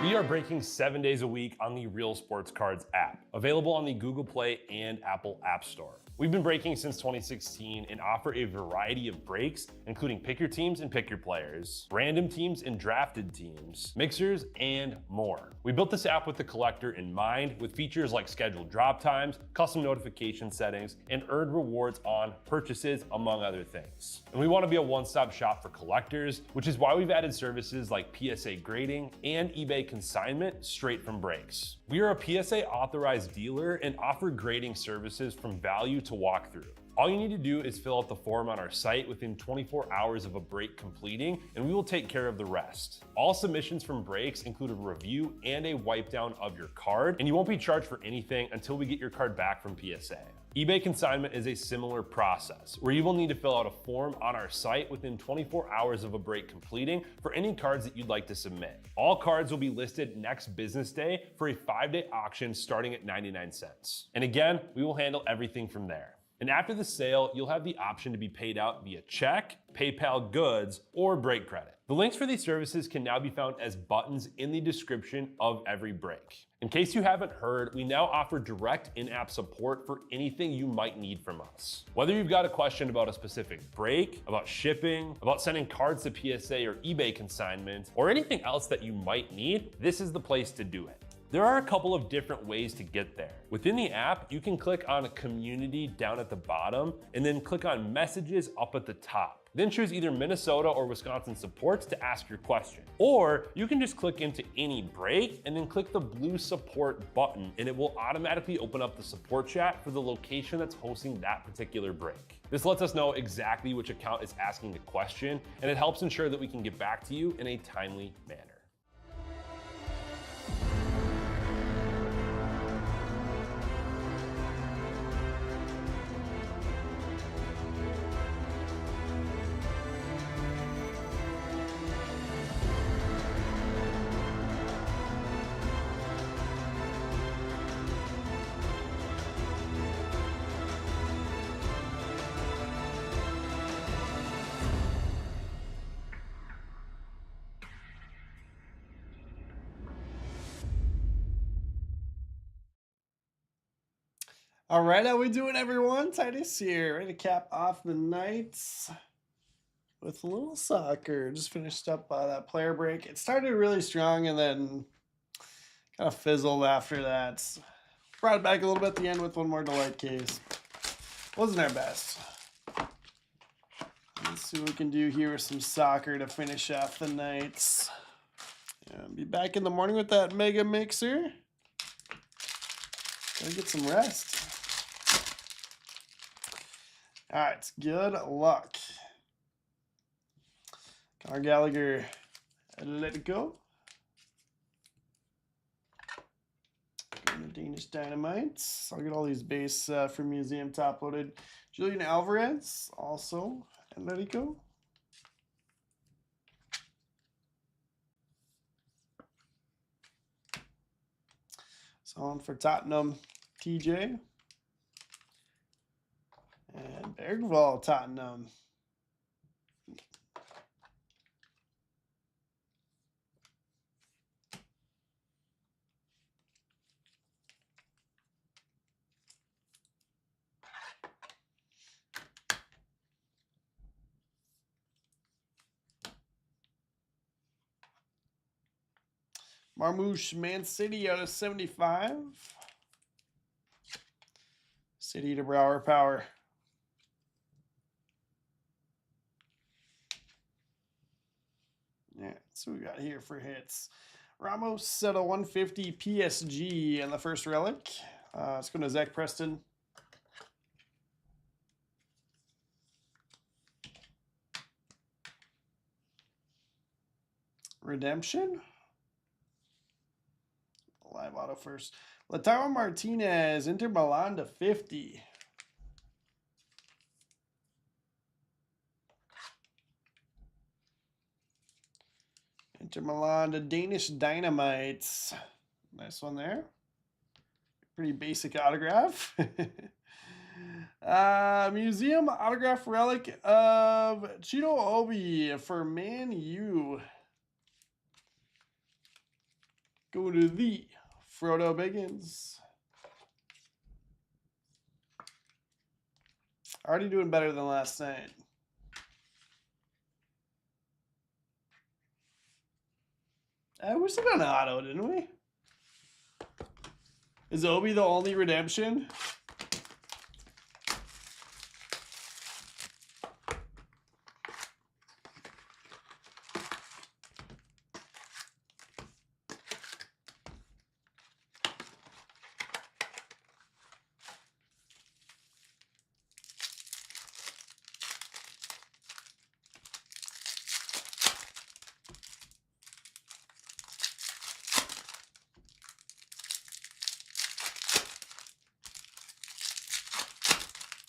We are breaking 7 days a week on the Real Sports Cards app, available on the Google Play and Apple App Store. We've been breaking since 2016 and offer a variety of breaks, including pick your teams and pick your players, random teams and drafted teams, mixers, and more. We built this app with the collector in mind, with features like scheduled drop times, custom notification settings, and earned rewards on purchases, among other things. And we want to be a one-stop shop for collectors, which is why we've added services like PSA grading and eBay consignment straight from breaks. We are a PSA authorized dealer and offer grading services from value to walkthrough. All you need to do is fill out the form on our site within 24 hours of a break completing, and we will take care of the rest. All submissions from breaks include a review and a wipe down of your card, and you won't be charged for anything until we get your card back from PSA. eBay consignment is a similar process, where you will need to fill out a form on our site within 24 hours of a break completing for any cards that you'd like to submit. All cards will be listed next business day for a 5-day auction starting at 99 cents. And again, we will handle everything from there. And after the sale, you'll have the option to be paid out via check, PayPal goods, or break credit. The links for these services can now be found as buttons in the description of every break. In case you haven't heard, we now offer direct in-app support for anything you might need from us. Whether you've got a question about a specific break, about shipping, about sending cards to PSA or eBay consignment, or anything else that you might need, this is the place to do it. There are a couple of different ways to get there. Within the app, you can click on Community down at the bottom and then click on Messages up at the top. Then choose either Minnesota or Wisconsin supports to ask your question. Or you can just click into any break and then click the blue support button, and it will automatically open up the support chat for the location that's hosting that particular break. This lets us know exactly which account is asking the question, and it helps ensure that we can get back to you in a timely manner. All right, how we doing, everyone? Titus here, ready to cap off the night with a little soccer. Just finished up that player break. It started really strong and then kind of fizzled after that. Brought it back a little bit at the end with one more delight case. Wasn't our best. Let's see what we can do here with some soccer to finish off the night. And be back in the morning with that mega mixer. Gotta get some rest. All right, good luck. Connor Gallagher, let it go. Danish Dynamite. I'll get all these base from Museum top loaded. Julian Alvarez, also, and let it go. So on for Tottenham, TJ. And Bergvall, Tottenham. Marmouche, Man City out of 75. City to Brower Power. Yeah, that's what we got here for hits. Ramos at a 150 PSG and the first relic. Let's go to Zach Preston. Redemption. Live auto first. Lautaro Martinez, Inter Milan to 50. Inter Milan to Danish Dynamites. Nice one there. Pretty basic autograph. Museum autograph relic of Chido Obi for Man U. Go to the Frodo Biggins. Already doing better than last night. We still got an auto, didn't we? Is Obi the only redemption?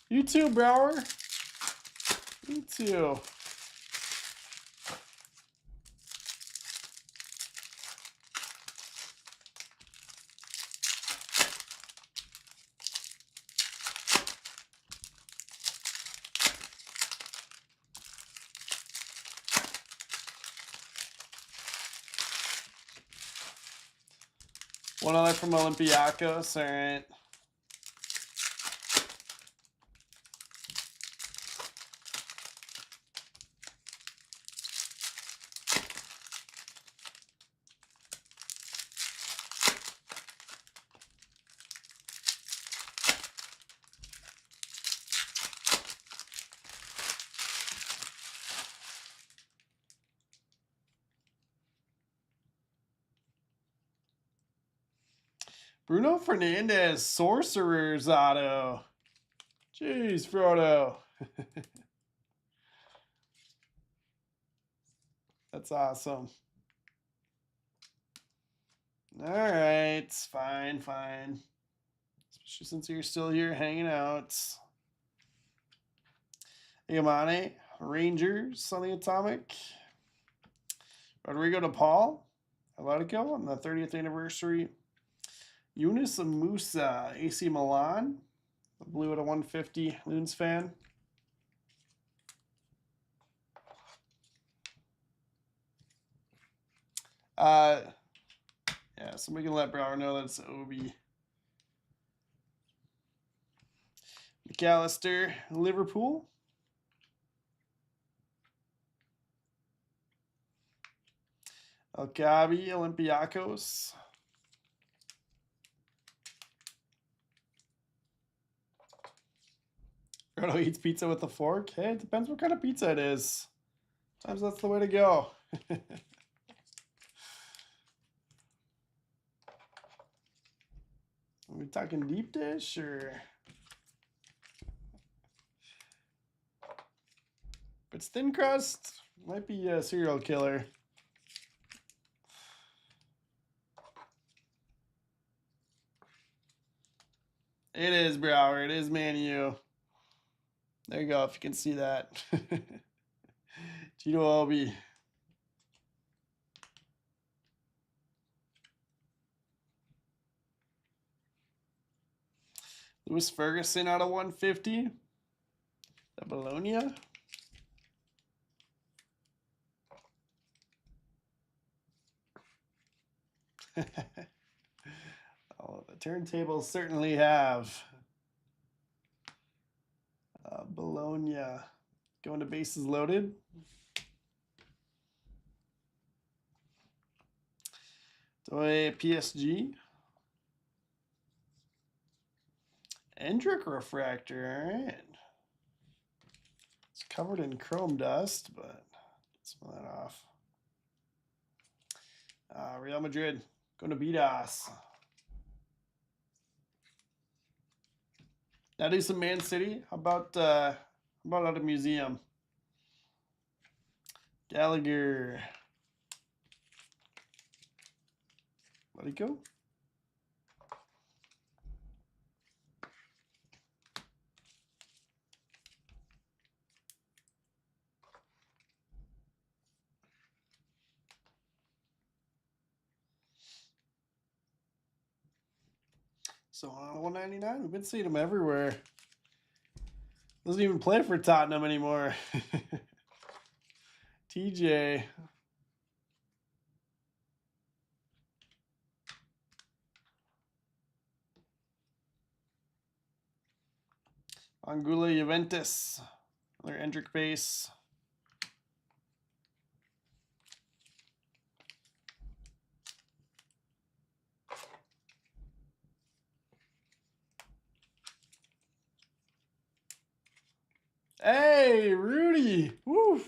You too, Brower. You too. One other from Olympiacos. All right. Bruno Fernandez, Sorcerer's auto. Jeez, Frodo. That's awesome. All right, fine. Especially since you're still here hanging out. Yamane, Rangers on the Atomic. Rodrigo DePaul, Atletico on the 30th anniversary. Yunus Musa, AC Milan. The blue at a 150, Loons fan. Yeah, somebody can let Brower know that it's Obi. McAllister, Liverpool. Alcabi, Olympiacos. Frodo eats pizza with a fork. Hey, it depends what kind of pizza it is. Sometimes that's the way to go. Are we talking deep dish or? If it's thin crust, might be a serial killer. It is Brower. It is Manu. There you go, if you can see that. Tito Obi. Lewis Ferguson out of 150. The Bologna. Oh, the turntables certainly have. Bologna. Going to bases loaded. Toy PSG. Endrick refractor, all right. It's covered in chrome dust, but get some of that off. Real Madrid going to beat us. Now do some Man City. How about out of museum? Gallagher. Let it go. So on 199, we've been seeing him everywhere. Doesn't even play for Tottenham anymore. TJ. Angula Juventus. Another Endrick base. Hey, Rudy. Woo.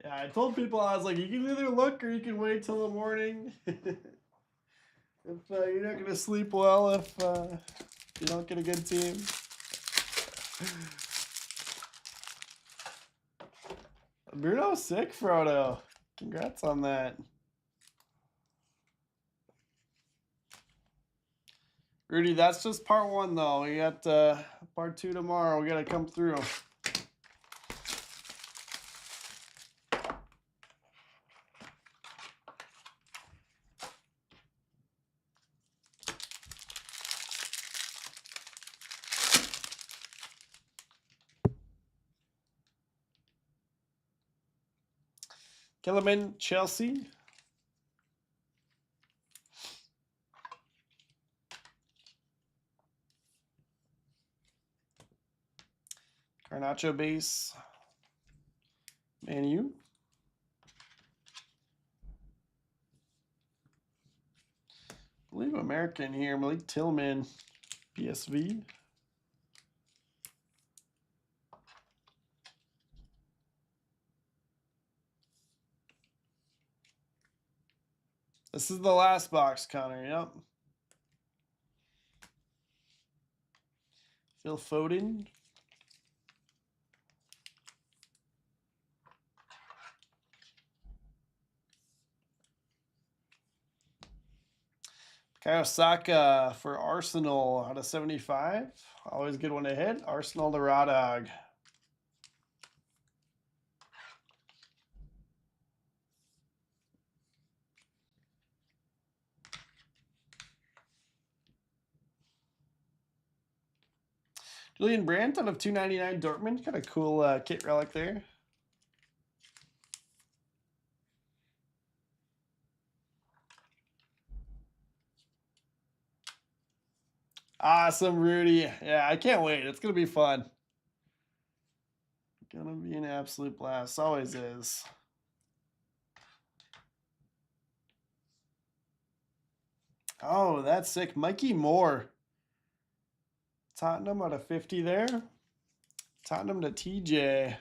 Yeah, I told people, I was like, you can either look or you can wait till the morning. If you're not going to sleep well if you don't get a good team. Bruno, sick, Frodo. Congrats on that. Rudy, that's just part 1, though. We got part 2 tomorrow. We got to come through. Kellerman, Chelsea. Garnacho base. Man U. I believe American here. Malik Tillman, PSV. This is the last box, Connor. Yep. Phil Foden. Osaka for Arsenal out of 75. Always good one to hit. Arsenal to Rodog. Julian Brandt out of 299 Dortmund. Got a cool kit relic there. Awesome, Rudy. Yeah, I can't wait. It's going to be fun. Gonna be an absolute blast. Always is. Oh, that's sick. Mikey Moore. Tottenham out of 50 there. Tottenham to TJ.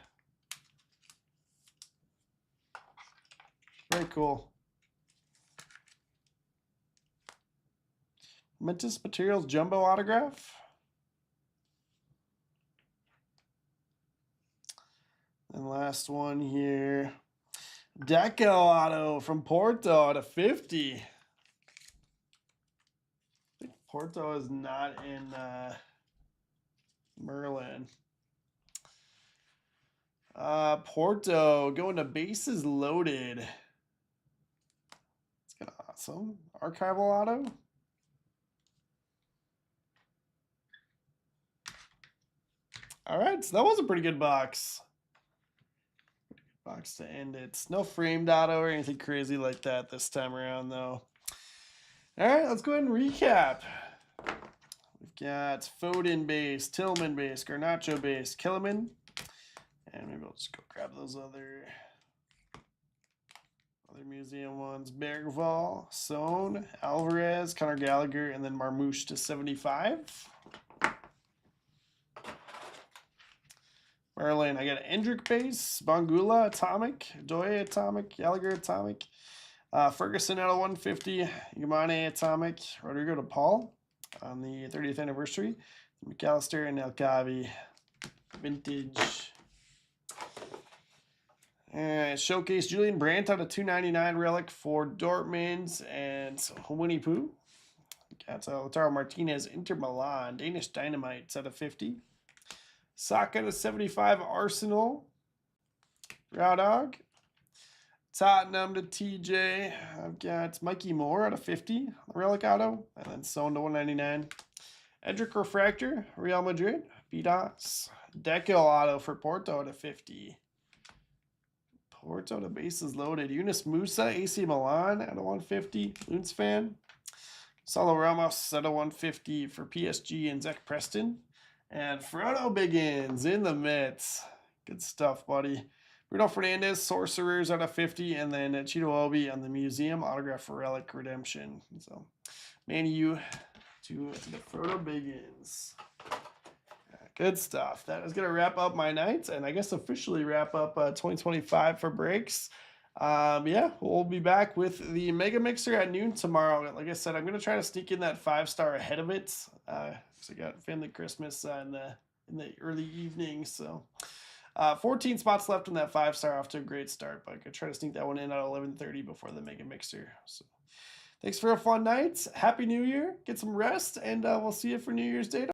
Very cool. Mentis Materials Jumbo autograph. And last one here. Deco auto from Porto out of 50. I think Porto is not in Merlin. Porto going to bases loaded. It's kind of awesome. Archival auto. All right, so that was a pretty good box. Box to end it. No framed auto or anything crazy like that this time around, though. All right, let's go ahead and recap. We've got Foden base, Tillman base, Garnacho base, Kellerman. And maybe we'll just go grab those other museum ones. Bergval, Sohn, Alvarez, Conor Gallagher, and then Marmouche to 75. Merlin, I got an Endrick base, Bangula Atomic, Doye Atomic, Gallagher Atomic, Ferguson out of 150, Yamane Atomic, Rodrigo to Paul on the 30th anniversary, McAllister and Elkavi vintage. And showcase Julian Brandt out of 299 relic for Dortmund and Winnie Pooh. Got Lautaro Martinez, Inter Milan, Danish Dynamite out of 50. Saka to 75 Arsenal. Rodog. Tottenham to TJ. I've got Mikey Moore out of 50. Relic auto. And then Sohn to 199. Edric Refractor. Real Madrid. Vidas. Deco auto for Porto out of 50. Porto to bases loaded. Yunus Musa. AC Milan out of 150. Loons fan. Solo Ramos at a 150 for PSG and Zach Preston. And Frodo Biggins in the mitts. Good stuff, buddy. Bruno Fernandez, Sorcerers out of 50, and then Cheeto Obi on the Museum Autograph for Relic Redemption. So, Man U to the Frodo Biggins. Good stuff. That is going to wrap up my night, and I guess officially wrap up 2025 for breaks. Yeah, we'll be back with the Mega Mixer at noon tomorrow. Like I said, I'm going to try to sneak in that 5-star ahead of it. So I got family Christmas in the early evening. So 14 spots left in that 5-star, off to a great start. But I could try to sneak that one in at 11:30 before the Mega Mixer. So thanks for a fun night. Happy New Year. Get some rest, and we'll see you for New Year's Day.